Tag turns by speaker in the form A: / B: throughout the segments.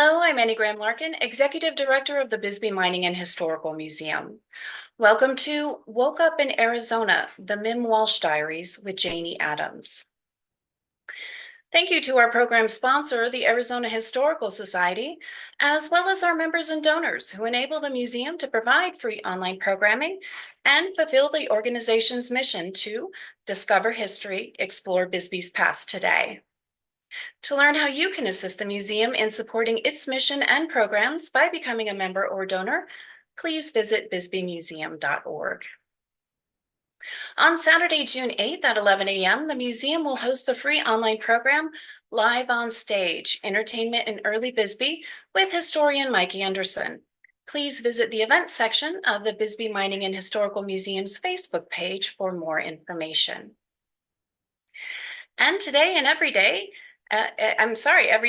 A: Hello, I'm Annie Graham Larkin, Executive Director of the Bisbee Mining and Historical Museum. Welcome to Woke Up in Arizona, the Mim Walsh Diaries with Jaynie Adams. Thank you to our program sponsor, the Arizona Historical Society, as well as our members and donors who enable the museum to provide free online programming and fulfill the organization's mission to discover history, explore Bisbee's past today. To learn how you can assist the museum in supporting its mission and programs by becoming a member or donor, please visit bisbeemuseum.org. On Saturday, June 8th at 11 a.m., the museum will host the free online program Live on Stage, Entertainment in Early Bisbee with historian Mikey Anderson. Please visit the events section of the Bisbee Mining and Historical Museum's Facebook page for more information. And today and every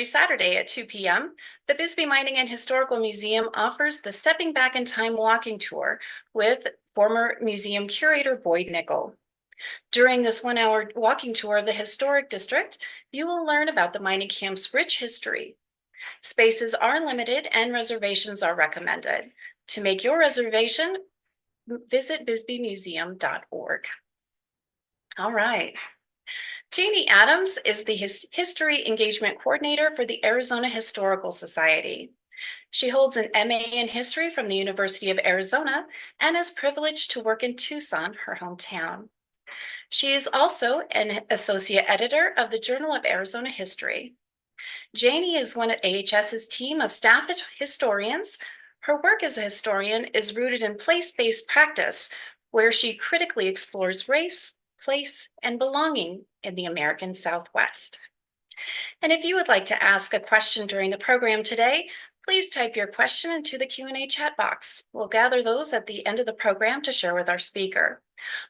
A: Saturday at 2 p.m., the Bisbee Mining and Historical Museum offers the Stepping Back in Time walking tour with former museum curator Boyd Nickel. During this 1-hour walking tour of the historic district, you will learn about the mining camp's rich history. Spaces are limited and reservations are recommended. To make your reservation, visit bisbeemuseum.org. All right. Jaynie Adams is the History Engagement Coordinator for the Arizona Historical Society. She holds an MA in History from the University of Arizona and is privileged to work in Tucson, her hometown. She is also an Associate Editor of the Journal of Arizona History. Jaynie is one of AHS's team of staff historians. Her work as a historian is rooted in place-based practice, where she critically explores race, place, and belonging in the American Southwest. And if you would like to ask a question during the program today, please type your question into the Q&A chat box. We'll gather those at the end of the program to share with our speaker.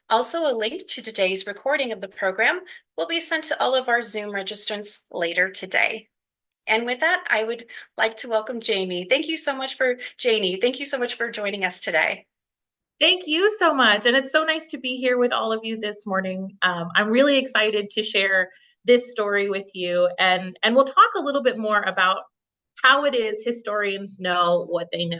A: Also, a link to today's recording of the program will be sent to all of our Zoom registrants later today. And with that, I would like to welcome Jaynie. Thank you so much for joining us today.
B: Thank you so much. And it's so nice to be here with all of you this morning. I'm really excited to share this story with you. And we'll talk a little bit more about how it is historians know what they know.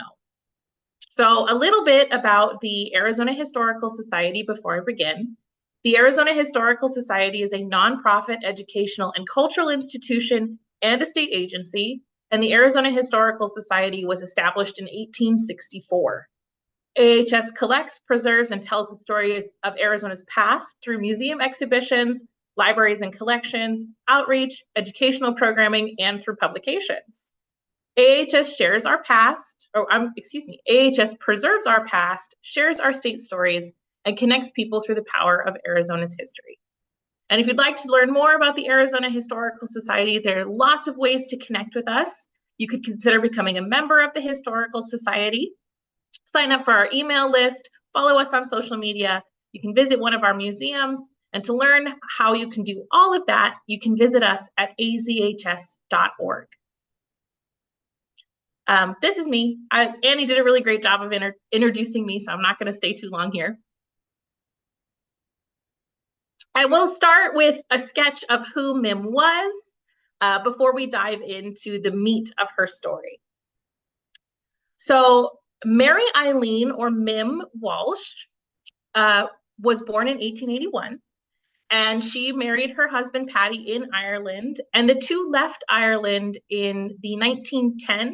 B: So a little bit about the Arizona Historical Society before I begin. The Arizona Historical Society is a nonprofit educational and cultural institution and a state agency. And the Arizona Historical Society was established in 1864. AHS collects, preserves, and tells the story of Arizona's past through museum exhibitions, libraries and collections, outreach, educational programming, and through publications. AHS shares our past, AHS preserves our past, shares our state stories, and connects people through the power of Arizona's history. And if you'd like to learn more about the Arizona Historical Society, there are lots of ways to connect with us. You could consider becoming a member of the Historical Society. Sign up for our email list, follow us on social media. You can visit one of our museums, and to learn how you can do all of that, you can visit us at azhs.org. This is me. Annie did a really great job of introducing me, so I'm not going to stay too long here. I will start with a sketch of who Mim was before we dive into the meat of her story. So Mary Eileen, or Mim Walsh, was born in 1881, and she married her husband Paddy in Ireland, and the two left Ireland in the 1910s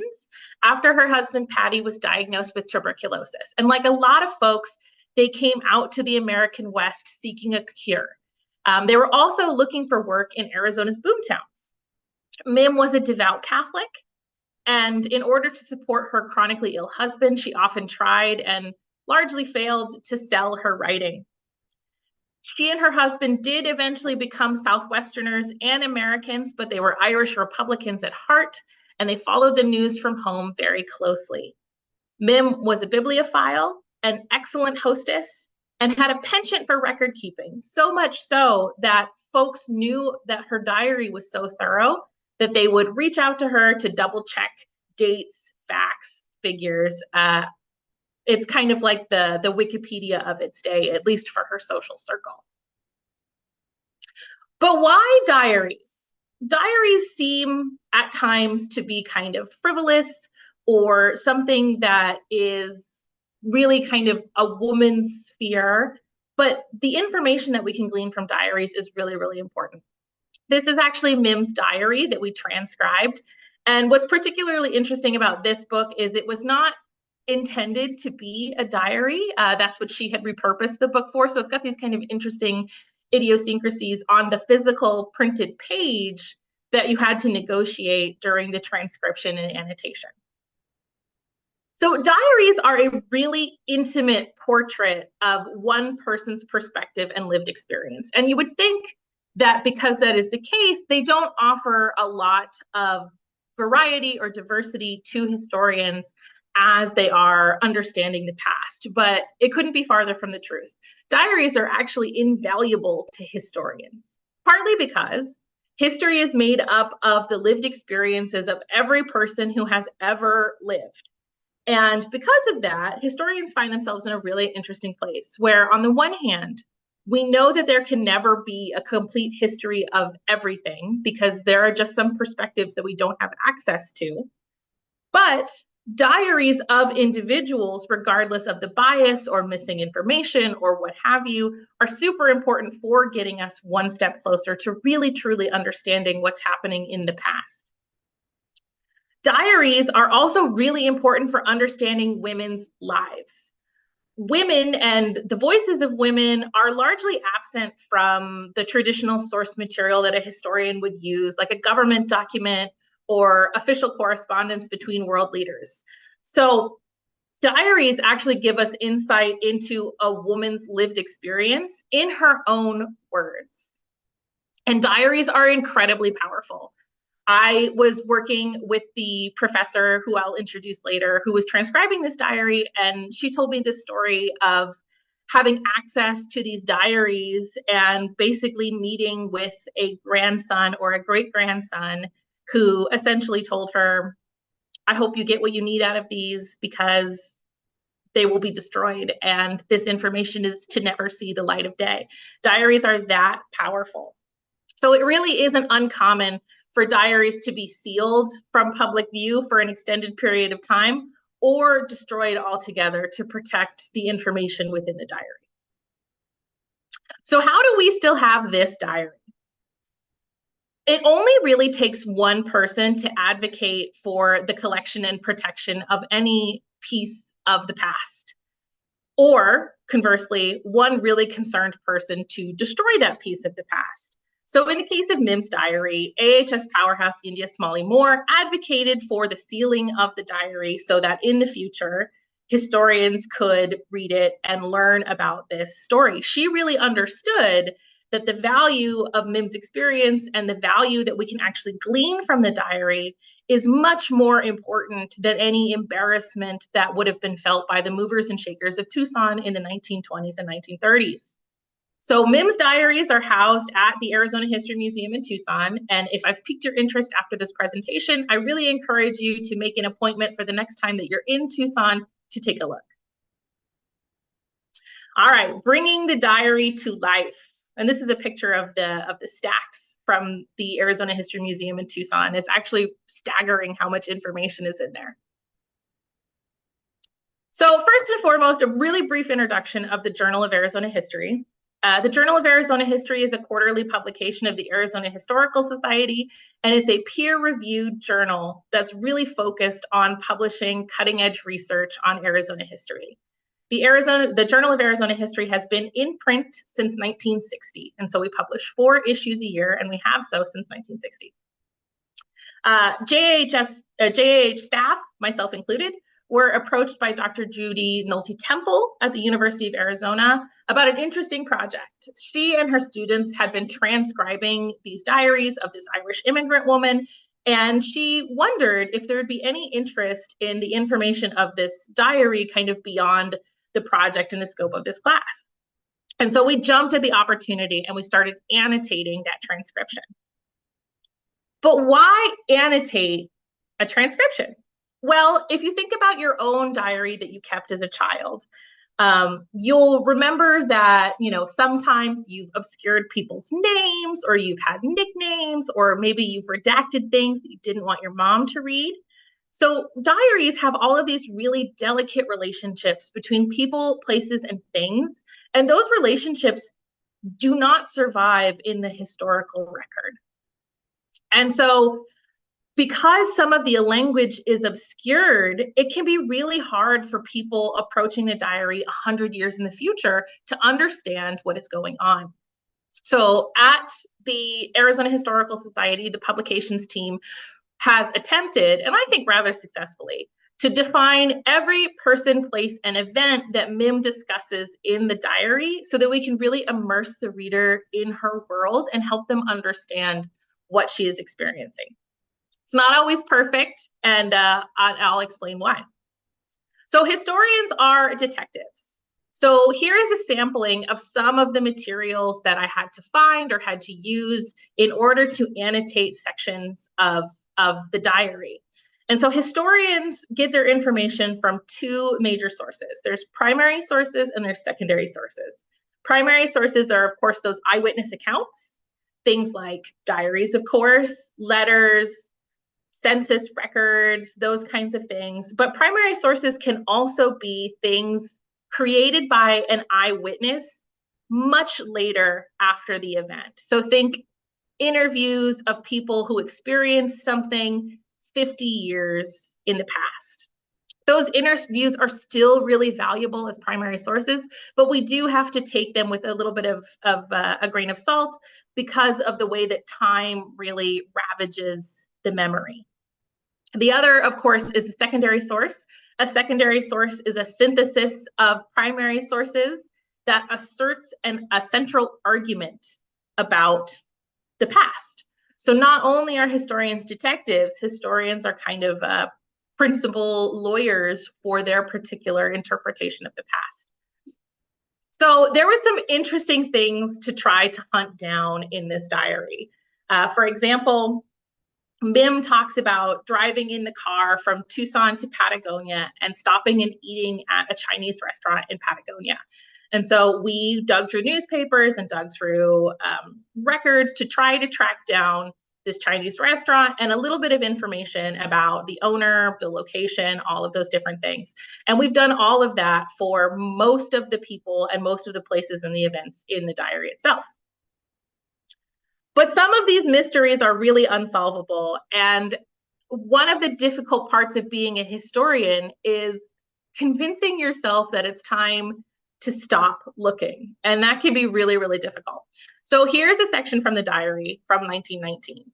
B: after her husband Paddy was diagnosed with tuberculosis. And like a lot of folks, they came out to the American West seeking a cure. They were also looking for work in Arizona's boomtowns. Mim was a devout Catholic, and in order to support her chronically ill husband, she often tried and largely failed to sell her writing. She and her husband did eventually become Southwesterners and Americans, but they were Irish Republicans at heart, and they followed the news from home very closely. Mim was a bibliophile, an excellent hostess, and had a penchant for record keeping, so much so that folks knew that her diary was so thorough that they would reach out to her to double check dates, facts, figures. It's kind of like the Wikipedia of its day, at least for her social circle. But why diaries? diaries seem at times to be kind of frivolous or something that is really kind of a woman's sphere. But the information that we can glean from diaries is really, really important. This is actually Mim's diary that we transcribed. And what's particularly interesting about this book is it was not intended to be a diary. That's what she had repurposed the book for. So it's got these kind of interesting idiosyncrasies on the physical printed page that you had to negotiate during the transcription and annotation. So diaries are a really intimate portrait of one person's perspective and lived experience. And you would think that because that is the case, they don't offer a lot of variety or diversity to historians as they are understanding the past, but it couldn't be farther from the truth. Diaries are actually invaluable to historians, partly because history is made up of the lived experiences of every person who has ever lived. And because of that, historians find themselves in a really interesting place where, on the one hand, we know that there can never be a complete history of everything because there are just some perspectives that we don't have access to. But diaries of individuals, regardless of the bias or missing information or what have you, are super important for getting us one step closer to really, truly understanding what's happening in the past. Diaries are also really important for understanding women's lives. Women and the voices of women are largely absent from the traditional source material that a historian would use, like a government document or official correspondence between world leaders. So diaries actually give us insight into a woman's lived experience in her own words. And diaries are incredibly powerful. I was working with the professor who I'll introduce later, who was transcribing this diary, and she told me this story of having access to these diaries and basically meeting with a grandson or a great-grandson who essentially told her, I hope you get what you need out of these because they will be destroyed, and this information is to never see the light of day. Diaries are that powerful. So it really isn't uncommon for diaries to be sealed from public view for an extended period of time or destroyed altogether to protect the information within the diary. So how do we still have this diary? It only really takes one person to advocate for the collection and protection of any piece of the past. Or conversely, one really concerned person to destroy that piece of the past. So in the case of Mim's diary, AHS powerhouse India Smalley Moore advocated for the sealing of the diary so that in the future, historians could read it and learn about this story. She really understood that the value of Mim's experience and the value that we can actually glean from the diary is much more important than any embarrassment that would have been felt by the movers and shakers of Tucson in the 1920s and 1930s. So Mim's diaries are housed at the Arizona History Museum in Tucson. And if I've piqued your interest after this presentation, I really encourage you to make an appointment for the next time that you're in Tucson to take a look. All right, bringing the diary to life. And this is a picture of the stacks from the Arizona History Museum in Tucson. It's actually staggering how much information is in there. So first and foremost, a really brief introduction of the Journal of Arizona History. The Journal of Arizona History is a quarterly publication of the Arizona Historical Society, and it's a peer-reviewed journal that's really focused on publishing cutting-edge research on Arizona history. The Journal of Arizona History has been in print since 1960, and so we publish 4 issues a year, and we have so since 1960. JAH staff, myself included, were approached by Dr. Judy Nolte Temple at the University of Arizona about an interesting project. She and her students had been transcribing these diaries of this Irish immigrant woman, and she wondered if there would be any interest in the information of this diary kind of beyond the project and the scope of this class. And so we jumped at the opportunity and we started annotating that transcription. But why annotate a transcription? Well, if you think about your own diary that you kept as a child, You'll remember that, sometimes you've obscured people's names, or you've had nicknames, or maybe you've redacted things that you didn't want your mom to read. So diaries have all of these really delicate relationships between people, places, and things. And those relationships do not survive in the historical record. And so because some of the language is obscured, it can be really hard for people approaching the diary 100 years in the future to understand what is going on. So at the Arizona Historical Society, the publications team has attempted, and I think rather successfully, to define every person, place, and event that Mim discusses in the diary so that we can really immerse the reader in her world and help them understand what she is experiencing. It's not always perfect, and I'll explain why. So historians are detectives. So here is a sampling of some of the materials that I had to find or had to use in order to annotate sections of the diary. And so historians get their information from two major sources. There's primary sources and there's secondary sources. Primary sources are, of course, those eyewitness accounts, things like diaries, of course, letters, census records, those kinds of things. But primary sources can also be things created by an eyewitness much later after the event. So think interviews of people who experienced something 50 years in the past. Those interviews are still really valuable as primary sources, but we do have to take them with a little bit of a grain of salt because of the way that time really ravages the memory. The other, of course, is the secondary source. A secondary source is a synthesis of primary sources that asserts a central argument about the past. So not only are historians detectives, historians are kind of principal lawyers for their particular interpretation of the past. So there was some interesting things to try to hunt down in this diary. For example, Mim talks about driving in the car from Tucson to Patagonia and stopping and eating at a Chinese restaurant in Patagonia. And so we dug through newspapers and dug through records to try to track down this Chinese restaurant and a little bit of information about the owner, the location, all of those different things. And we've done all of that for most of the people and most of the places and the events in the diary itself. But some of these mysteries are really unsolvable. And one of the difficult parts of being a historian is convincing yourself that it's time to stop looking. And that can be really, really difficult. So here's a section from the diary from 1919.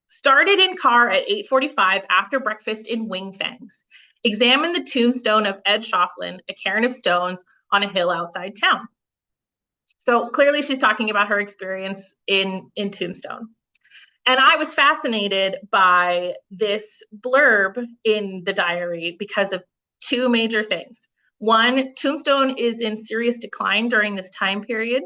B: Started in car at 8:45 after breakfast in Wing Fangs. Examined the tombstone of Ed Shofflin, a cairn of stones on a hill outside town. So clearly she's talking about her experience in Tombstone. And I was fascinated by this blurb in the diary because of two major things. One, Tombstone is in serious decline during this time period.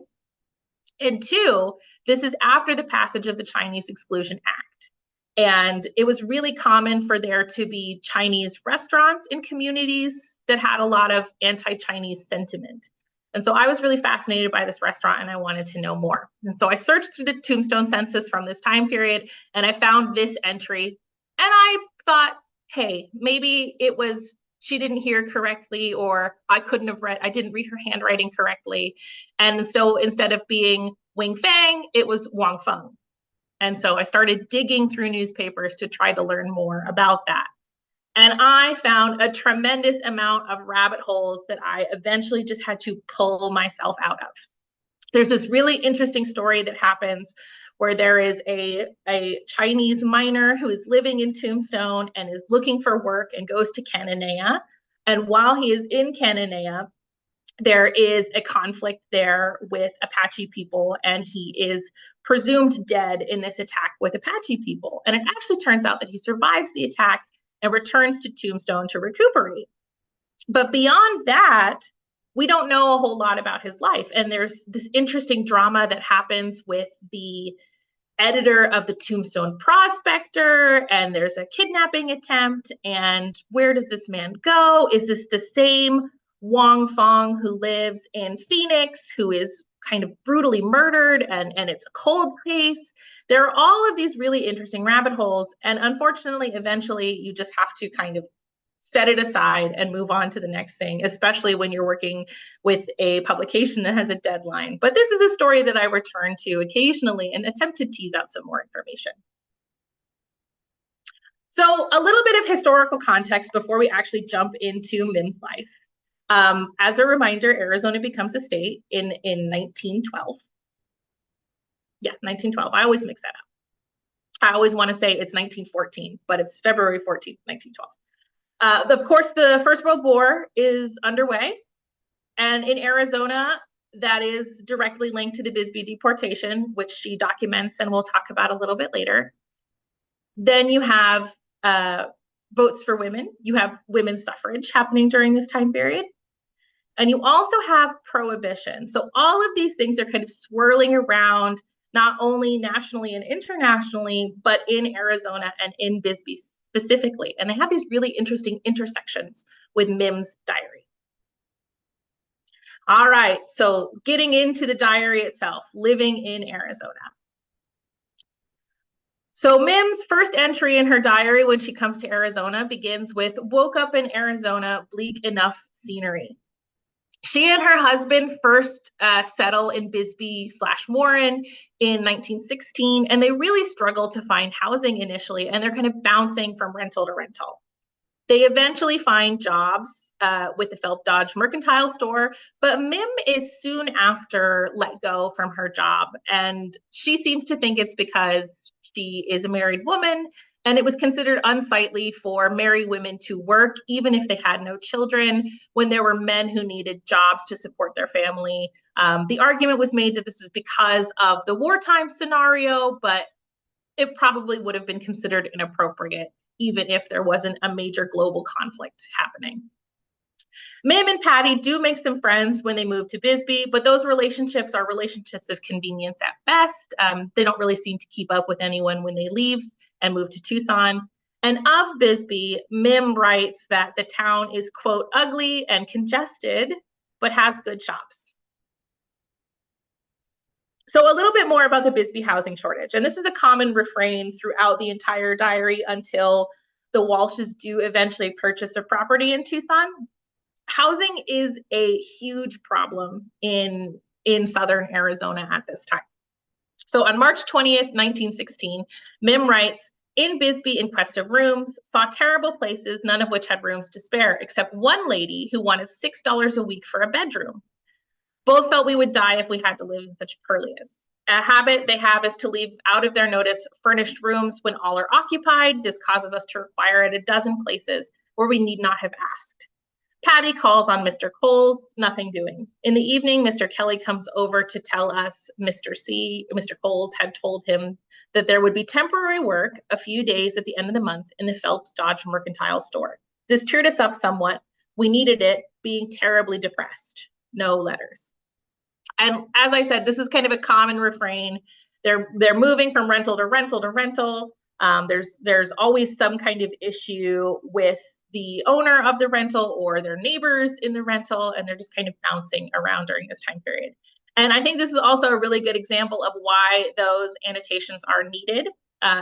B: And two, this is after the passage of the Chinese Exclusion Act. And it was really common for there to be Chinese restaurants in communities that had a lot of anti-Chinese sentiment. And so I was really fascinated by this restaurant and I wanted to know more. And so I searched through the Tombstone census from this time period and I found this entry. And I thought, hey, maybe it was she didn't hear correctly, or I didn't read her handwriting correctly. And so instead of being Wing Fang, it was Wang Feng. And so I started digging through newspapers to try to learn more about that. And I found a tremendous amount of rabbit holes that I eventually just had to pull myself out of. There's this really interesting story that happens where there is a Chinese miner who is living in Tombstone and is looking for work and goes to Cananea. And while he is in Cananea, there is a conflict there with Apache people, and he is presumed dead in this attack with Apache people. And it actually turns out that he survives the attack and returns to Tombstone to recuperate. But beyond that, we don't know a whole lot about his life. And there's this interesting drama that happens with the editor of the Tombstone Prospector, and there's a kidnapping attempt. And where does this man go? Is this the same Wong Fong, who lives in Phoenix, who is kind of brutally murdered, and it's a cold case. There are all of these really interesting rabbit holes. And unfortunately, eventually, you just have to kind of set it aside and move on to the next thing, especially when you're working with a publication that has a deadline. But this is a story that I return to occasionally and attempt to tease out some more information. So a little bit of historical context before we actually jump into Mim's life. As a reminder, Arizona becomes a state in 1912. Yeah, 1912. I always mix that up. I always want to say it's 1914, but it's February 14th, 1912. Of course, the First World War is underway. And in Arizona, that is directly linked to the Bisbee Deportation, which she documents and we'll talk about a little bit later. Then you have votes for women. You have women's suffrage happening during this time period. And you also have prohibition. So all of these things are kind of swirling around, not only nationally and internationally, but in Arizona and in Bisbee specifically. And they have these really interesting intersections with Mim's diary. All right, so getting into the diary itself, living in Arizona. So Mim's first entry in her diary when she comes to Arizona begins with, woke up in Arizona, bleak enough scenery. She and her husband first settle in Bisbee/Warren in 1916, and they really struggle to find housing initially, and they're kind of bouncing from rental to rental. They eventually find jobs with the Phelps Dodge Mercantile Store, but Mim is soon after let go from her job, and she seems to think it's because she is a married woman, and it was considered unsightly for married women to work, even if they had no children, when there were men who needed jobs to support their family. The argument was made that this was because of the wartime scenario, but it probably would have been considered inappropriate, even if there wasn't a major global conflict happening. Mim and Patty do make some friends when they move to Bisbee, but those relationships are relationships of convenience at best. They don't really seem to keep up with anyone when they leave and move to Tucson. And of Bisbee, Mim writes that the town is, quote, ugly and congested, but has good shops. So a little bit more about the Bisbee housing shortage. And this is a common refrain throughout the entire diary until the Walshes do eventually purchase a property in Tucson. Housing is a huge problem in southern Arizona at this time. So on March 20th, 1916, Mim writes, in Bisbee in quest of rooms, saw terrible places, none of which had rooms to spare, except one lady who wanted $6 a week for a bedroom. Both felt we would die if we had to live in such purlieus. A habit they have is to leave out of their notice furnished rooms when all are occupied. This causes us to require at a dozen places where we need not have asked. Patty calls on Mr. Coles, nothing doing. In the evening, Mr. Kelly comes over to tell us Mr. Coles had told him that there would be temporary work a few days at the end of the month in the Phelps Dodge Mercantile Store. This cheered us up somewhat. We needed it, being terribly depressed. No letters. And as I said, this is kind of a common refrain. They're moving from rental to rental to rental. There's always some kind of issue with the owner of the rental or their neighbors in the rental, and they're just kind of bouncing around during this time period. And I think this is also a really good example of why those annotations are needed.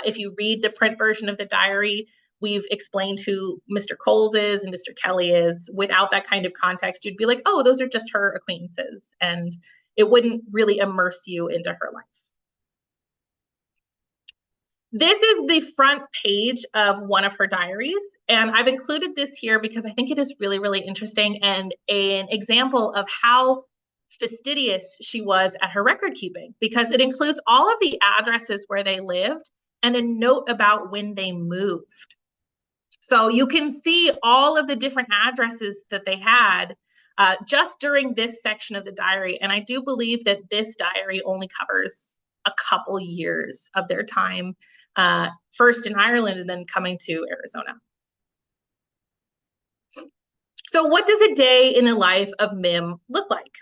B: If you read the print version of the diary, we've explained who Mr. Coles is and Mr. Kelly is. Without that kind of context, you'd be like, oh, those are just her acquaintances. And it wouldn't really immerse you into her life. This is the front page of one of her diaries. And I've included this here because I think it is really, really interesting and an example of how fastidious she was at her record keeping, because it includes all of the addresses where they lived and a note about when they moved. So you can see all of the different addresses that they had just during this section of the diary. And I do believe that this diary only covers a couple years of their time, first in Ireland and then coming to Arizona. So what does a day in the life of Mim look like?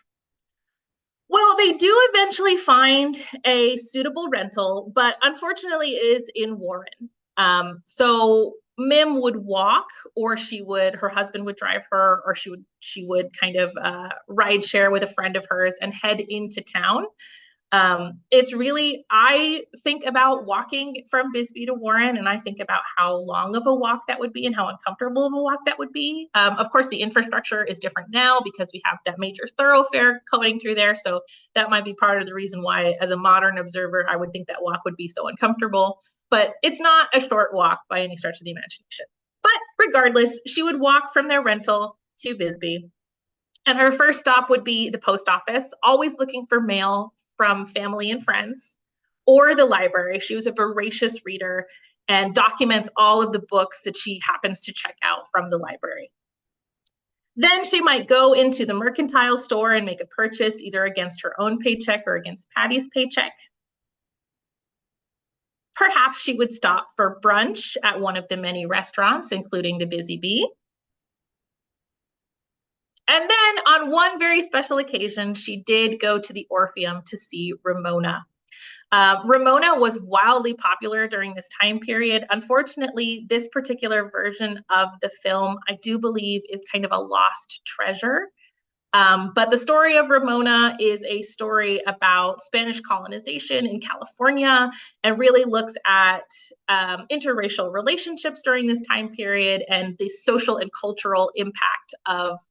B: Well, they do eventually find a suitable rental, but unfortunately it is in Warren. So Mim would walk, or her husband would drive her, or she would kind of ride share with a friend of hers and head into town. It's really, I think about walking from Bisbee to Warren, and I think about how long of a walk that would be and how uncomfortable of a walk that would be. Of course, the infrastructure is different now because we have that major thoroughfare going through there. So that might be part of the reason why, as a modern observer, I would think that walk would be so uncomfortable. But it's not a short walk by any stretch of the imagination. But regardless, she would walk from their rental to Bisbee. And her first stop would be the post office, always looking for mail from family and friends, or the library. She was a voracious reader and documents all of the books that she happens to check out from the library. Then she might go into the mercantile store and make a purchase, either against her own paycheck or against Patty's paycheck. Perhaps she would stop for brunch at one of the many restaurants, including the Busy Bee. And then on one very special occasion, she did go to the Orpheum to see Ramona. Ramona was wildly popular during this time period. Unfortunately, this particular version of the film, I do believe, is kind of a lost treasure. But the story of Ramona is a story about Spanish colonization in California and really looks at interracial relationships during this time period and the social and cultural impact of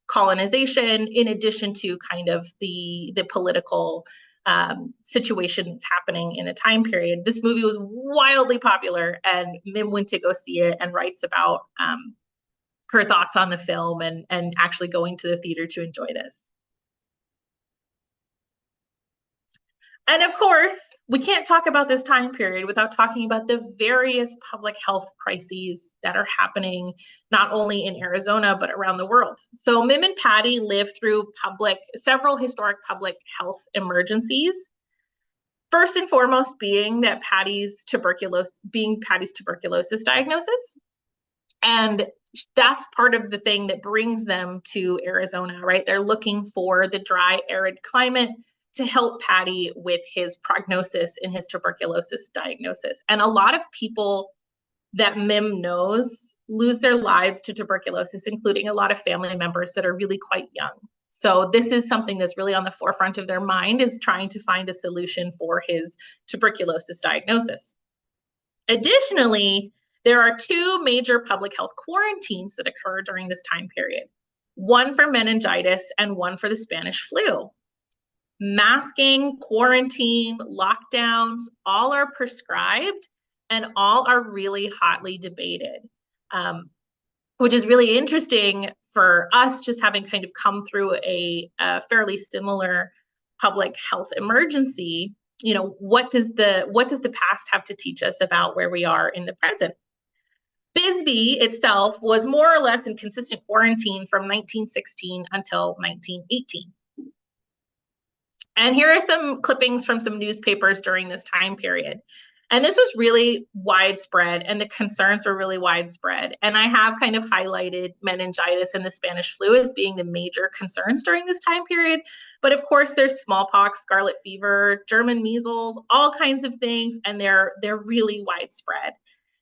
B: colonization, in addition to kind of the political situation that's happening in a time period. This movie was wildly popular, and Mim went to go see it and writes about her thoughts on the film and actually going to the theater to enjoy this. And of course, we can't talk about this time period without talking about the various public health crises that are happening, not only in Arizona, but around the world. So Mim and Patty lived through several historic public health emergencies. First and foremost being Patty's tuberculosis diagnosis. And that's part of the thing that brings them to Arizona, right? They're looking for the dry, arid climate to help Patty with his prognosis in his tuberculosis diagnosis. And a lot of people that Mim knows lose their lives to tuberculosis, including a lot of family members that are really quite young. So this is something that's really on the forefront of their mind, is trying to find a solution for his tuberculosis diagnosis. Additionally, there are two major public health quarantines that occur during this time period, one for meningitis and one for the Spanish flu. Masking, quarantine, lockdowns, all are prescribed and all are really hotly debated, which is really interesting for us, just having kind of come through a fairly similar public health emergency. You know, what does the past have to teach us about where we are in the present? Bisbee itself was more or less in consistent quarantine from 1916 until 1918. And here are some clippings from some newspapers during this time period. And this was really widespread, and the concerns were really widespread. And I have kind of highlighted meningitis and the Spanish flu as being the major concerns during this time period. But of course, there's smallpox, scarlet fever, German measles, all kinds of things, and they're really widespread.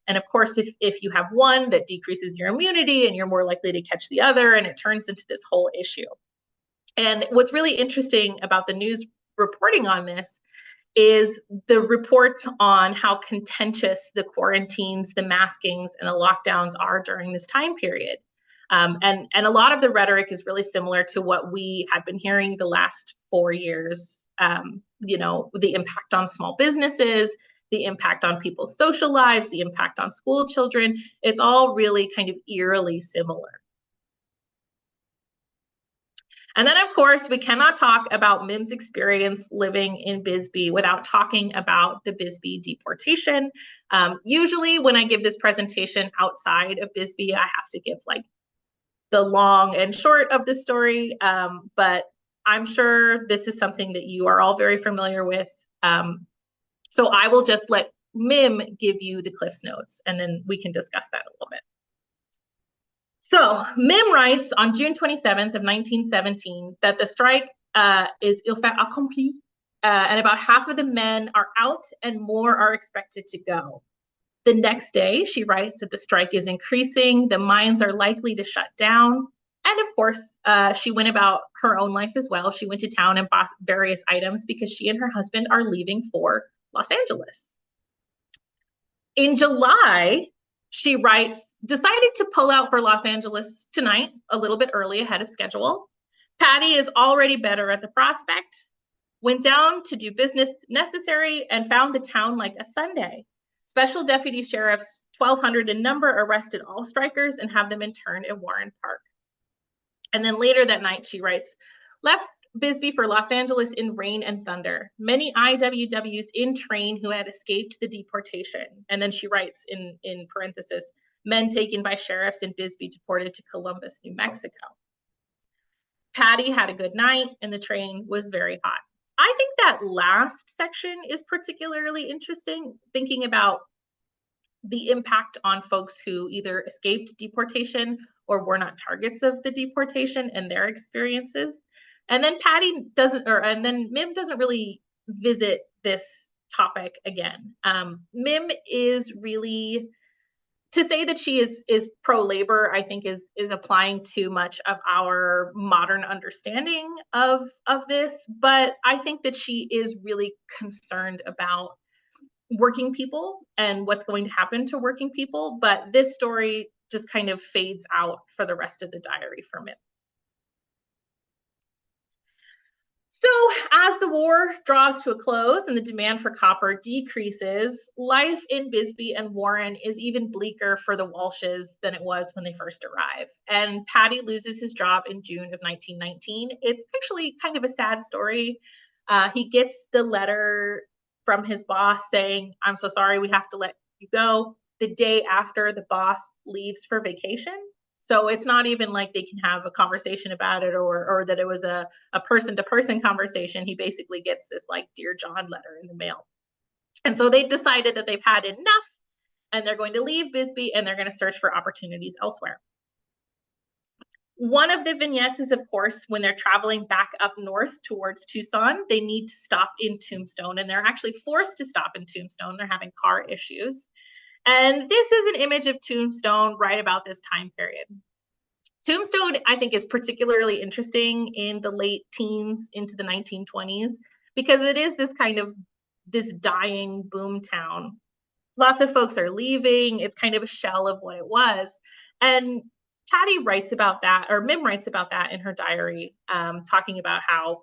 B: And of course, if you have one, that decreases your immunity and you're more likely to catch the other, and it turns into this whole issue. And what's really interesting about the news reporting on this is the reports on how contentious the quarantines, the maskings, and the lockdowns are during this time period. And a lot of the rhetoric is really similar to what we had been hearing the last 4 years. You know, the impact on small businesses, the impact on people's social lives, the impact on school children. It's all really kind of eerily similar. And then, of course, we cannot talk about Mim's experience living in Bisbee without talking about the Bisbee Deportation. Usually when I give this presentation outside of Bisbee, I have to give like the long and short of the story, but I'm sure this is something that you are all very familiar with. So I will just let Mim give you the Cliff's Notes, and then we can discuss that a little bit. So Mim writes on June 27th of 1917 that the strike is il fait accompli, and about half of the men are out and more are expected to go. The next day, she writes that the strike is increasing, the mines are likely to shut down. And of course, she went about her own life as well. She went to town and bought various items because she and her husband are leaving for Los Angeles. In July, she writes, decided to pull out for Los Angeles tonight, a little bit early ahead of schedule. Patty is already better at the prospect, went down to do business necessary, and found the town like a Sunday. Special deputy sheriffs, 1,200 in number, arrested all strikers and have them interned in Warren Park. And then later that night, she writes, left Bisbee for Los Angeles in rain and thunder. Many IWWs in train who had escaped the deportation. And then she writes in parenthesis, men taken by sheriffs in Bisbee deported to Columbus, New Mexico. Patty had a good night and the train was very hot. I think that last section is particularly interesting, thinking about the impact on folks who either escaped deportation or were not targets of the deportation and their experiences. And then Mim doesn't really visit this topic again. Mim is really, to say that she is pro-labor, I think is applying too much of our modern understanding of this. But I think that she is really concerned about working people and what's going to happen to working people. But this story just kind of fades out for the rest of the diary for Mim. So as the war draws to a close and the demand for copper decreases, life in Bisbee and Warren is even bleaker for the Walshes than it was when they first arrived. And Patty loses his job in June of 1919. It's actually kind of a sad story. He gets the letter from his boss saying, I'm so sorry, we have to let you go, the day after the boss leaves for vacation. So it's not even like they can have a conversation about it or that it was a person-to-person conversation. He basically gets this like Dear John letter in the mail. And so they decided that they've had enough and they're going to leave Bisbee and they're going to search for opportunities elsewhere. One of the vignettes is, of course, when they're traveling back up north towards Tucson, they need to stop in Tombstone, and they're actually forced to stop in Tombstone. They're having car issues. And this is an image of Tombstone right about this time period. Tombstone, I think, is particularly interesting in the late teens into the 1920s because it is this dying boom town. Lots of folks are leaving. It's kind of a shell of what it was. And Patty writes about that, or Mim writes about that in her diary, talking about how,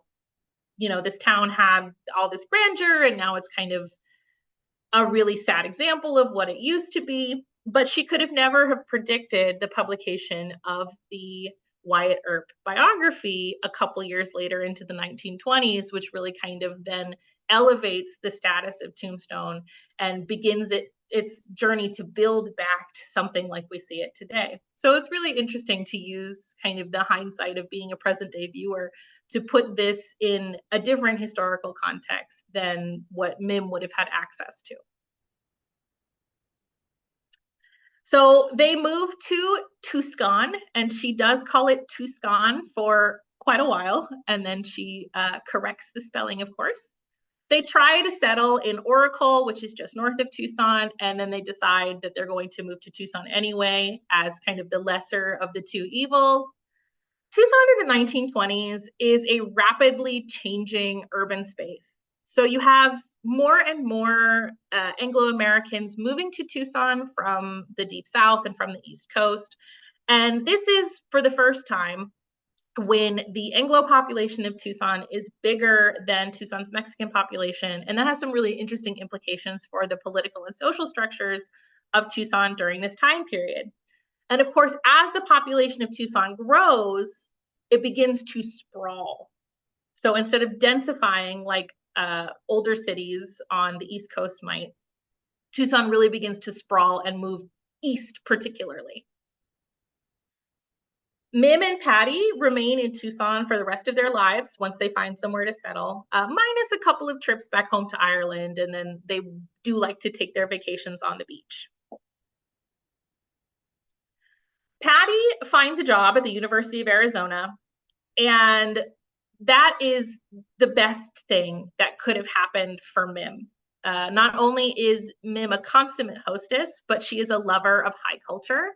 B: this town had all this grandeur and now it's kind of a really sad example of what it used to be. But she could have never have predicted the publication of the Wyatt Earp biography a couple years later into the 1920s, which really kind of then elevates the status of Tombstone and begins its journey to build back to something like we see it today. So it's really interesting to use kind of the hindsight of being a present day viewer to put this in a different historical context than what Mim would have had access to. So they move to Tucson, and she does call it Tucson for quite a while, and then she corrects the spelling, of course. They try to settle in Oracle, which is just north of Tucson, and then they decide that they're going to move to Tucson anyway as kind of the lesser of the two evils. Tucson in the 1920s is a rapidly changing urban space. So you have more and more Anglo-Americans moving to Tucson from the Deep South and from the East Coast. And this is for the first time when the Anglo population of Tucson is bigger than Tucson's Mexican population. And that has some really interesting implications for the political and social structures of Tucson during this time period. And of course, as the population of Tucson grows, it begins to sprawl. So instead of densifying like older cities on the East Coast might, Tucson really begins to sprawl and move east particularly. Mim and Patty remain in Tucson for the rest of their lives once they find somewhere to settle, minus a couple of trips back home to Ireland, and then they do like to take their vacations on the beach. Patty finds a job at the University of Arizona, and that is the best thing that could have happened for Mim. Not only is Mim a consummate hostess, but she is a lover of high culture.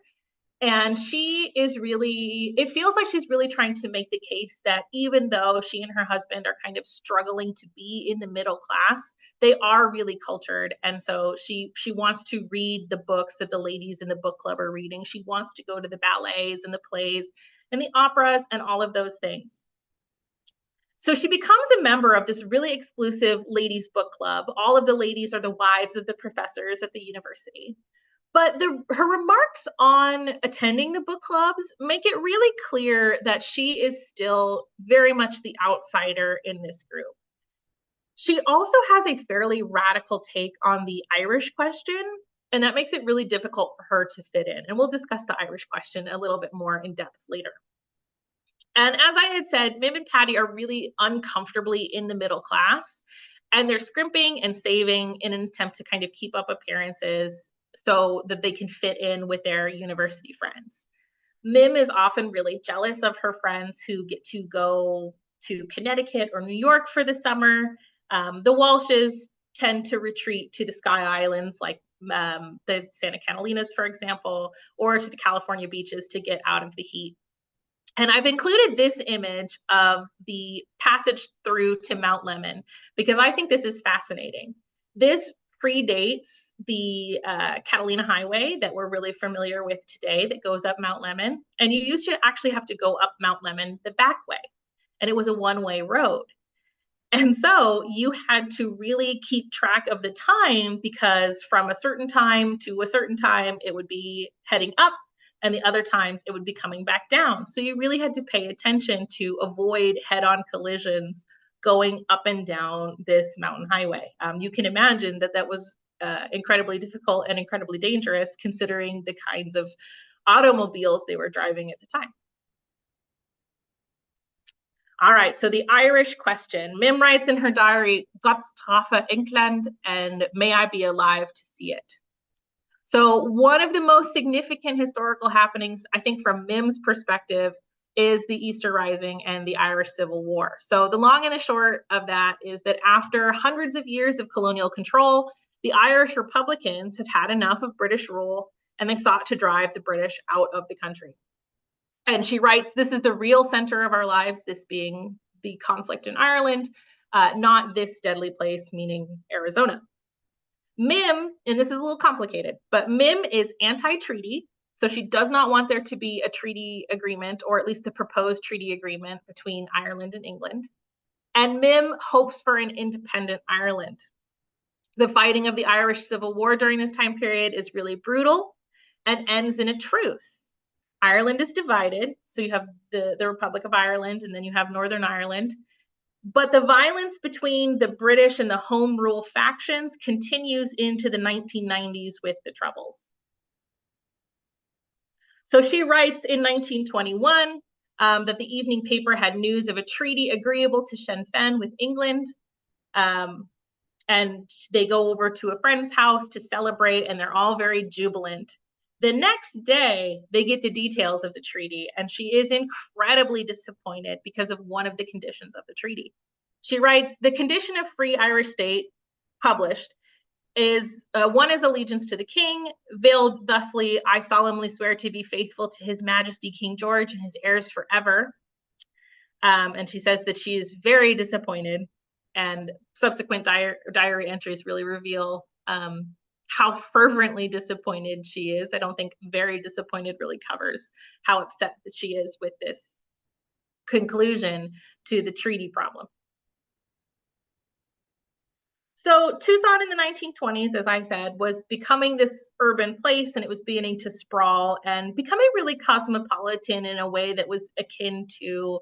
B: And she is really, it feels like she's really trying to make the case that even though she and her husband are kind of struggling to be in the middle class, they are really cultured. And so she wants to read the books that the ladies in the book club are reading. She wants to go to the ballets and the plays and the operas and all of those things. So she becomes a member of this really exclusive ladies' book club. All of the ladies are the wives of the professors at the university. But her remarks on attending the book clubs make it really clear that she is still very much the outsider in this group. She also has a fairly radical take on the Irish question, and that makes it really difficult for her to fit in. And we'll discuss the Irish question a little bit more in depth later. And as I had said, Mim and Patty are really uncomfortably in the middle class, and they're scrimping and saving in an attempt to kind of keep up appearances so that they can fit in with their university friends. Mim is often really jealous of her friends who get to go to Connecticut or New York for the summer. The Walshes tend to retreat to the Sky Islands, like the Santa Catalinas, for example, or to the California beaches to get out of the heat. And I've included this image of the passage through to Mount Lemmon because I think this is fascinating. This predates the Catalina Highway that we're really familiar with today that goes up Mount Lemmon. And you used to actually have to go up Mount Lemmon the back way. And it was a one-way road. And so you had to really keep track of the time because from a certain time to a certain time, it would be heading up and the other times it would be coming back down. So you really had to pay attention to avoid head-on collisions going up and down this mountain highway. You can imagine that that was incredibly difficult and incredibly dangerous considering the kinds of automobiles they were driving at the time. All right, so the Irish question. Mim writes in her diary, "God's Tafa England, and may I be alive to see it." So one of the most significant historical happenings, I think from Mim's perspective, is the Easter Rising and the Irish Civil War. So the long and the short of that is that after hundreds of years of colonial control, the Irish Republicans had had enough of British rule and they sought to drive the British out of the country. And she writes, "This is the real center of our lives, this being the conflict in Ireland, not this deadly place," meaning Arizona. Mim, and this is a little complicated, but Mim is anti-treaty. So she does not want there to be a treaty agreement, or at least the proposed treaty agreement between Ireland and England. And Mim hopes for an independent Ireland. The fighting of the Irish Civil War during this time period is really brutal and ends in a truce. Ireland is divided. So you have the Republic of Ireland, and then you have Northern Ireland. But the violence between the British and the Home Rule factions continues into the 1990s with the Troubles. So she writes in 1921 that the evening paper had news of a treaty agreeable to Sinn Féin with England. And they go over to a friend's house to celebrate, and they're all very jubilant. The next day, they get the details of the treaty, and she is incredibly disappointed because of one of the conditions of the treaty. She writes, "The condition of free Irish state, published, is one is allegiance to the king, veiled thusly, I solemnly swear to be faithful to his majesty King George and his heirs forever." And she says that she is very disappointed, and subsequent diary entries really reveal how fervently disappointed she is. I don't think very disappointed really covers how upset that she is with this conclusion to the treaty problem. So Tucson in the 1920s, as I said, was becoming this urban place, and it was beginning to sprawl and becoming really cosmopolitan in a way that was akin to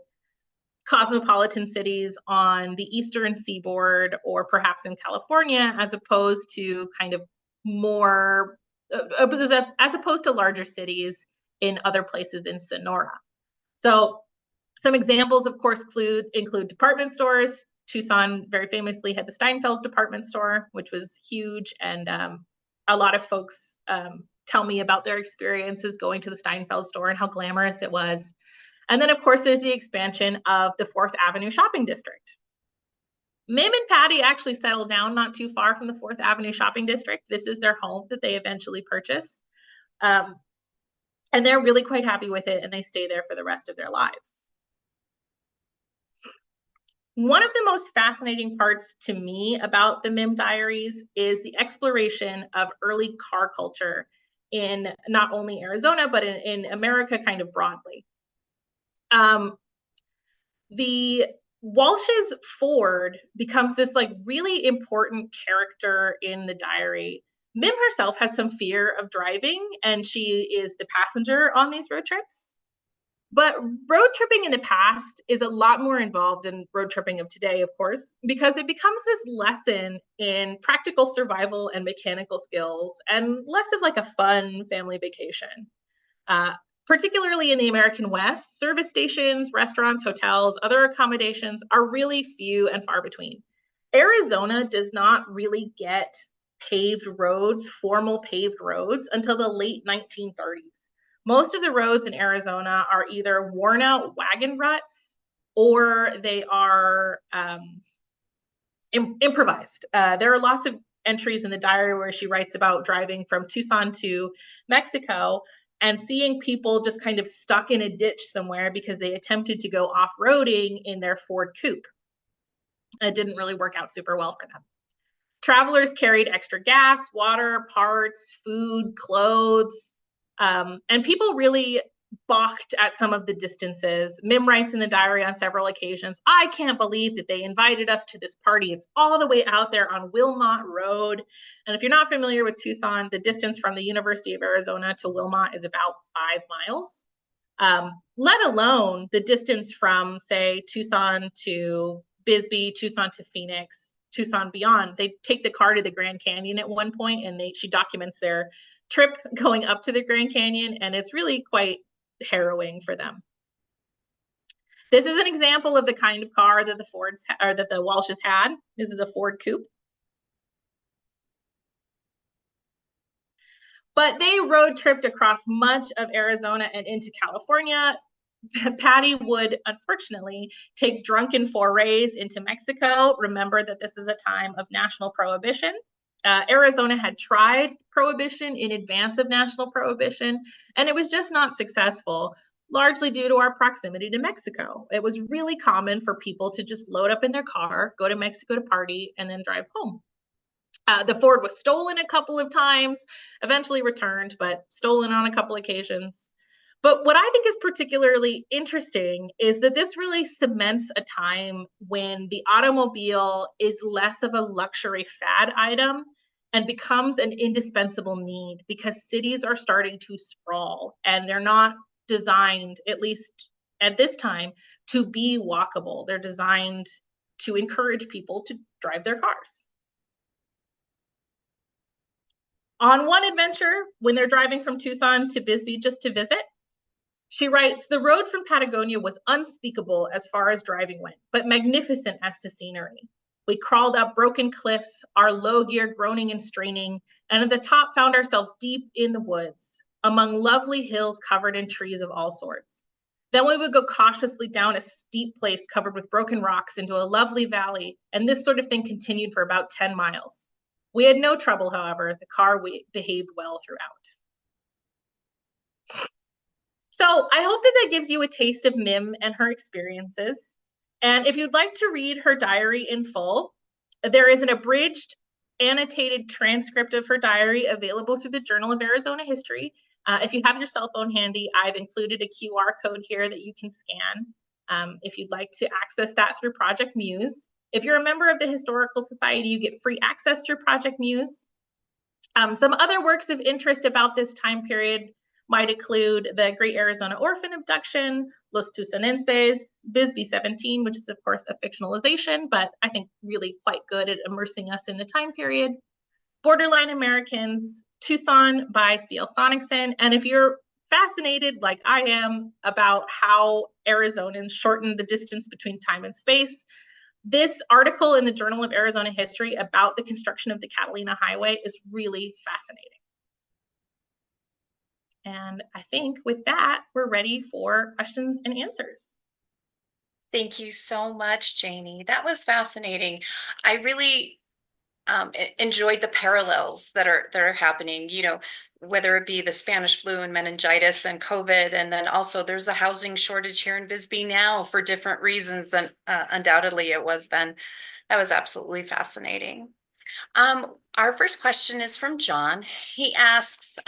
B: cosmopolitan cities on the eastern seaboard or perhaps in California, as opposed to kind of more, as opposed to larger cities in other places in Sonora. So some examples, of course, include department stores. Tucson very famously had the Steinfeld department store, which was huge. And a lot of folks tell me about their experiences going to the Steinfeld store and how glamorous it was. And then, of course, there's the expansion of the Fourth Avenue shopping district. Mim and Patty actually settled down not too far from the 4th Avenue shopping district. This is their home that they eventually purchase. And they're really quite happy with it, and they stay there for the rest of their lives. One of the most fascinating parts to me about the Mim Diaries is the exploration of early car culture in not only Arizona, but in America kind of broadly. The Walsh's Ford becomes this like really important character in the diary. Mim herself has some fear of driving, and she is the passenger on these road trips. But road tripping in the past is a lot more involved than road tripping of today, of course, because it becomes this lesson in practical survival and mechanical skills and less of like a fun family vacation. Uh, Particularly in the American West, service stations, restaurants, hotels, other accommodations are really few and far between. Arizona does not really get paved roads, formal paved roads, until the late 1930s. Most of the roads in Arizona are either worn out wagon ruts or they are improvised. There are lots of entries in the diary where she writes about driving from Tucson to Mexico and seeing people just kind of stuck in a ditch somewhere because they attempted to go off-roading in their Ford coupe. It didn't really work out super well for them. Travelers carried extra gas, water, parts, food, clothes, and people really balked at some of the distances. Mim writes in the diary on several occasions, "I can't believe that they invited us to this party. It's all the way out there on Wilmot Road." And if you're not familiar with Tucson, the distance from the University of Arizona to Wilmot is about 5 miles, let alone the distance from, say, Tucson to Bisbee, Tucson to Phoenix, Tucson beyond. They take the car to the Grand Canyon at one point, and she documents their trip going up to the Grand Canyon, and it's really quite harrowing for them. This is an example of the kind of car that the Walshes had. This is a Ford coupe. But they road tripped across much of Arizona and into California. Patty would unfortunately take drunken forays into Mexico. Remember that this is a time of national prohibition. Arizona had tried prohibition in advance of national prohibition, and it was just not successful, largely due to our proximity to Mexico. It was really common for people to just load up in their car, go to Mexico to party, and then drive home. The Ford was stolen a couple of times, eventually returned, but stolen on a couple occasions. But what I think is particularly interesting is that this really cements a time when the automobile is less of a luxury fad item and becomes an indispensable need because cities are starting to sprawl and they're not designed, at least at this time, to be walkable. They're designed to encourage people to drive their cars. On one adventure, when they're driving from Tucson to Bisbee just to visit, she writes, "The road from Patagonia was unspeakable as far as driving went, but magnificent as to scenery. We crawled up broken cliffs, our low gear groaning and straining, and at the top found ourselves deep in the woods, among lovely hills covered in trees of all sorts. Then we would go cautiously down a steep place covered with broken rocks into a lovely valley, and this sort of thing continued for about 10 miles. We had no trouble, however. The car behaved well throughout." So I hope that gives you a taste of Mim and her experiences. And if you'd like to read her diary in full, there is an abridged, annotated transcript of her diary available through the Journal of Arizona History. If you have your cell phone handy, I've included a QR code here that you can scan if you'd like to access that through Project Muse. If you're a member of the Historical Society, you get free access through Project Muse. Some other works of interest about this time period might include the Great Arizona Orphan Abduction, Los Tusanenses, Bisbee 17, which is, of course, a fictionalization, but I think really quite good at immersing us in the time period, Borderline Americans, Tucson by C.L. Sonicson. And if you're fascinated, like I am, about how Arizonans shortened the distance between time and space, this article in the Journal of Arizona History about the construction of the Catalina Highway is really fascinating. And I think with that, we're ready for questions and answers.
A: Thank you so much, Janie. That was fascinating. I really enjoyed the parallels that are happening. Whether it be the Spanish flu and meningitis and COVID, and then also there's a housing shortage here in Bisbee now for different reasons than undoubtedly it was then. That was absolutely fascinating. Our first question is from John. He asks,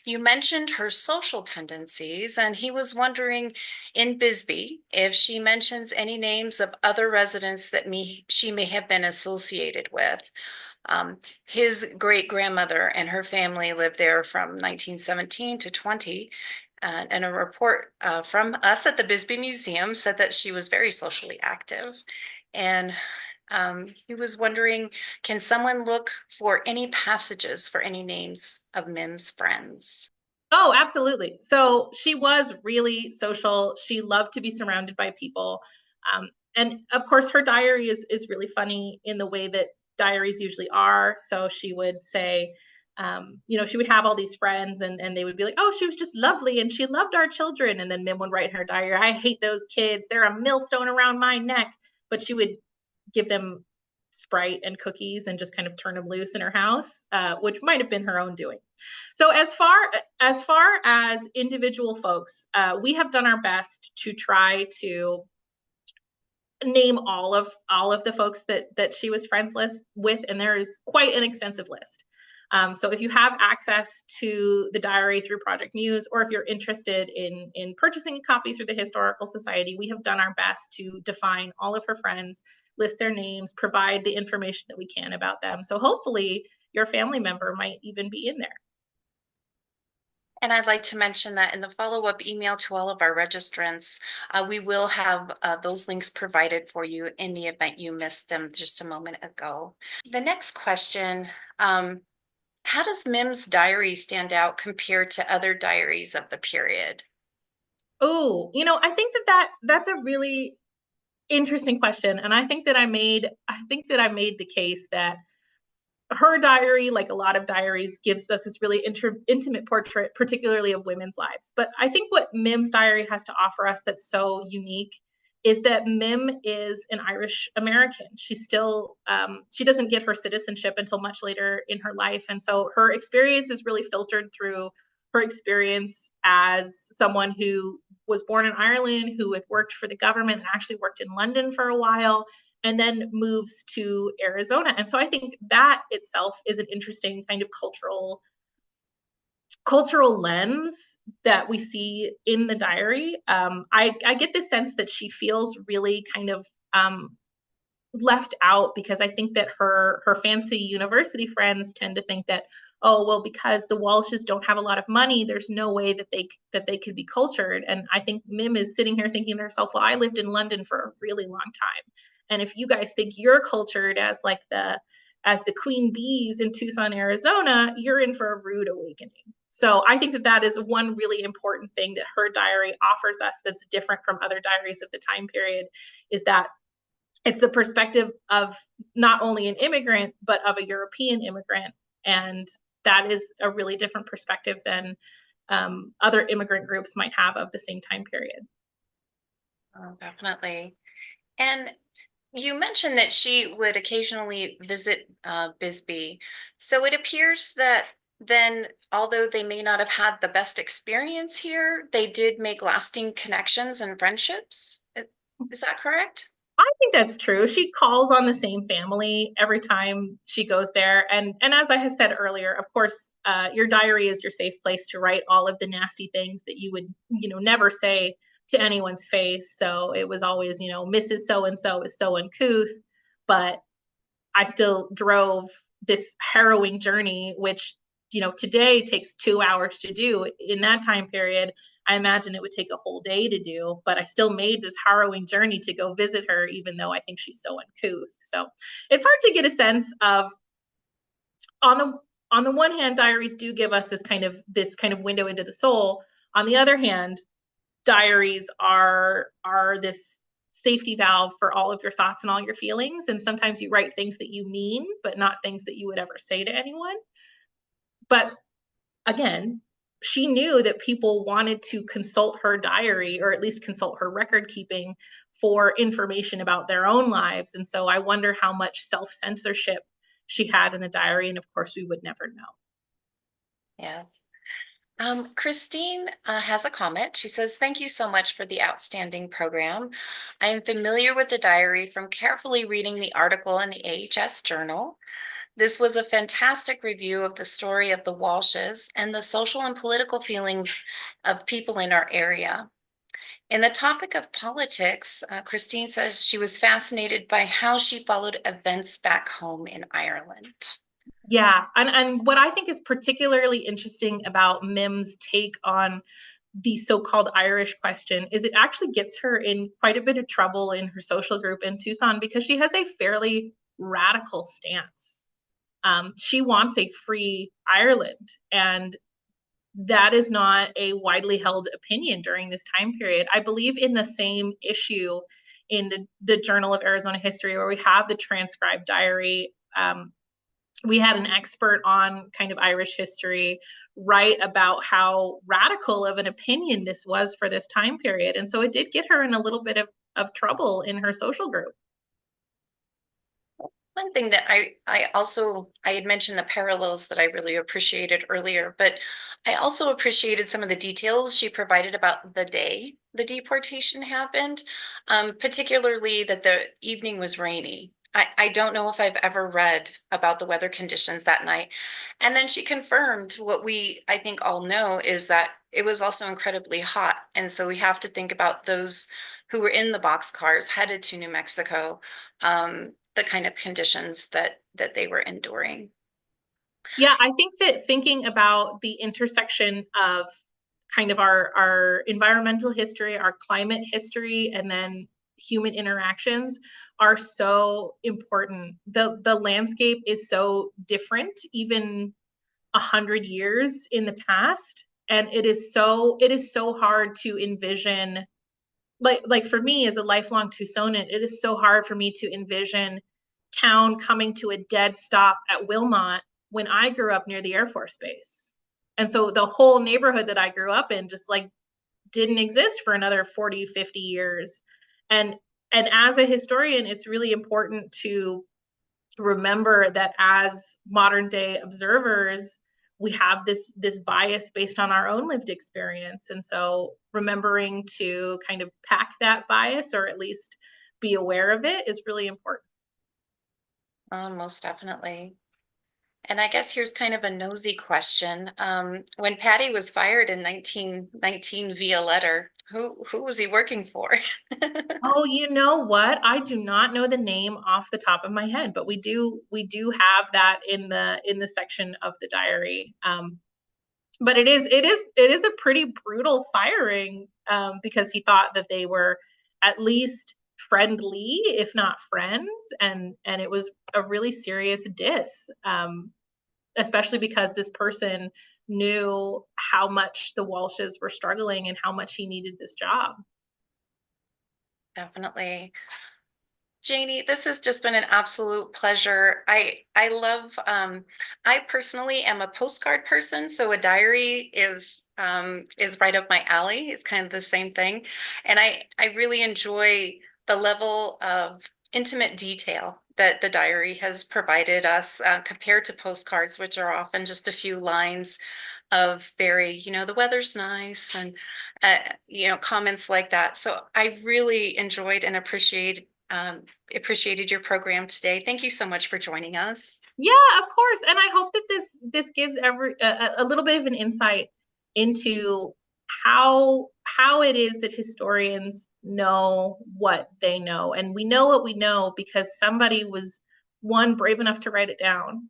A: you mentioned her social tendencies, and he was wondering in Bisbee if she mentions any names of other residents that she may have been associated with. His great grandmother and her family lived there from 1917 to 20. And a report from us at the Bisbee Museum said that she was very socially active. And he was wondering, can someone look for any passages for any names of Mim's friends?
B: Oh, absolutely. So she was really social. She loved to be surrounded by people. And of course, her diary is really funny in the way that diaries usually are. So she would say, she would have all these friends and they would be like, oh, she was just lovely and she loved our children. And then Mim would write in her diary, I hate those kids. They're a millstone around my neck. But she would give them Sprite and cookies and just kind of turn them loose in her house, which might have been her own doing. So as far as individual folks, we have done our best to try to name all of the folks that she was friends with, and there is quite an extensive list. So if you have access to the diary through Project Muse, or if you're interested in purchasing a copy through the Historical Society, we have done our best to define all of her friends, list their names, provide the information that we can about them. So hopefully your family member might even be in there.
A: And I'd like to mention that in the follow-up email to all of our registrants, we will have those links provided for you in the event you missed them just a moment ago. The next question, how does Mim's diary stand out compared to other diaries of the period?
B: Oh, I think that's a really interesting question, and I think that I made the case that her diary, like a lot of diaries, gives us this really intimate portrait, particularly of women's lives. But I think what Mim's diary has to offer us that's so unique is that Mim is an Irish American. She doesn't get her citizenship until much later in her life. And so her experience is really filtered through her experience as someone who was born in Ireland, who had worked for the government and actually worked in London for a while, and then moves to Arizona. And so I think that itself is an interesting kind of cultural lens that we see in the diary. I get the sense that she feels really kind of left out because I think that her fancy university friends tend to think that, oh well, because the Walshes don't have a lot of money, there's no way that they could be cultured. And I think Mim is sitting here thinking to herself, well, I lived in London for a really long time, and if you guys think you're cultured as like the queen bees in Tucson, Arizona, you're in for a rude awakening. So I think that is one really important thing that her diary offers us that's different from other diaries of the time period, is that it's the perspective of not only an immigrant, but of a European immigrant. And that is a really different perspective than other immigrant groups might have of the same time period.
A: Oh, definitely. And you mentioned that she would occasionally visit Bisbee. So it appears that then, although they may not have had the best experience here, they did make lasting connections and friendships. Is that correct?
B: I think that's true. She calls on the same family every time she goes there. And as I had said earlier, of course, your diary is your safe place to write all of the nasty things that you would, never say to anyone's face. So it was always, Mrs. So and so is so uncouth, but I still drove this harrowing journey, which, today takes 2 hours to do. In that time period, I imagine it would take a whole day to do, but I still made this harrowing journey to go visit her, even though I think she's so uncouth. So it's hard to get a sense of, on the one hand, diaries do give us this kind of window into the soul. On the other hand, diaries are this safety valve for all of your thoughts and all your feelings. And sometimes you write things that you mean, but not things that you would ever say to anyone. But again, she knew that people wanted to consult her diary, or at least consult her record keeping, for information about their own lives. And so I wonder how much self-censorship she had in the diary. And of course, we would never know.
A: Yes. Christine has a comment. She says, "Thank you so much for the outstanding program. I am familiar with the diary from carefully reading the article in the AHS Journal. This was a fantastic review of the story of the Walshes and the social and political feelings of people in our area. In the topic of politics, Christine says she was fascinated by how she followed events back home in Ireland."
B: Yeah, and what I think is particularly interesting about Mim's take on the so-called Irish question is it actually gets her in quite a bit of trouble in her social group in Tucson because she has a fairly radical stance. She wants a free Ireland, and that is not a widely held opinion during this time period. I believe in the same issue in the Journal of Arizona History, where we have the transcribed diary. We had an expert on kind of Irish history write about how radical of an opinion this was for this time period. And so it did get her in a little bit of trouble in her social group.
A: One thing that I had mentioned the parallels that I really appreciated earlier, but I also appreciated some of the details she provided about the day the deportation happened, particularly that the evening was rainy. I don't know if I've ever read about the weather conditions that night. And then she confirmed what we, I think, all know is that it was also incredibly hot. And so we have to think about those who were in the boxcars headed to New Mexico, the kind of conditions that they were enduring.
B: Yeah, I think that thinking about the intersection of kind of our environmental history, our climate history, and then human interactions are so important. The landscape is so different, even 100 years in the past, and it is so hard to envision. Like for me as a lifelong Tucsonan, it is so hard for me to envision town coming to a dead stop at Wilmot when I grew up near the Air Force Base. And so the whole neighborhood that I grew up in just like didn't exist for another 40, 50 years. And and as a historian, it's really important to remember that as modern day observers, we have this bias based on our own lived experience. And so remembering to kind of pack that bias, or at least be aware of it, is really important.
A: Most definitely. And I guess here's kind of a nosy question. When Patty was fired in 1919 via letter, who was he working for?
B: Oh, you know what? I do not know the name off the top of my head, but we do have that in the section of the diary. But it is a pretty brutal firing, because he thought that they were at least friendly, if not friends, and it was a really serious diss, especially because this person knew how much the Walshes were struggling and how much he needed this job.
A: Definitely. Jaynie, this has just been an absolute pleasure. I love I personally am a postcard person, so a diary is right up my alley. It's kind of the same thing. And I really enjoy the level of intimate detail that the diary has provided us, compared to postcards, which are often just a few lines of very, the weather's nice, and comments like that. So I really enjoyed and appreciated your program today. Thank you so much for joining us.
B: Yeah, of course. And I hope that this gives a little bit of an insight into how it is that historians know what they know. And we know what we know because somebody was, one, brave enough to write it down,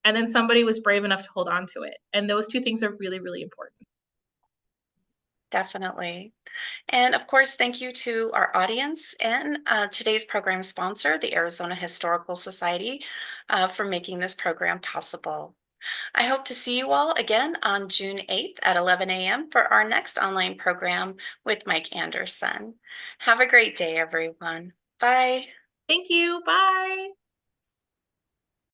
B: and then somebody was brave enough to hold on to it. And those two things are really, really important.
A: Definitely. And of course, thank you to our audience and today's program sponsor, the Arizona Historical Society, for making this program possible. I hope to see you all again on June 8th at 11 a.m. for our next online program with Mike Anderson. Have a great day, everyone. Bye.
B: Thank you. Bye.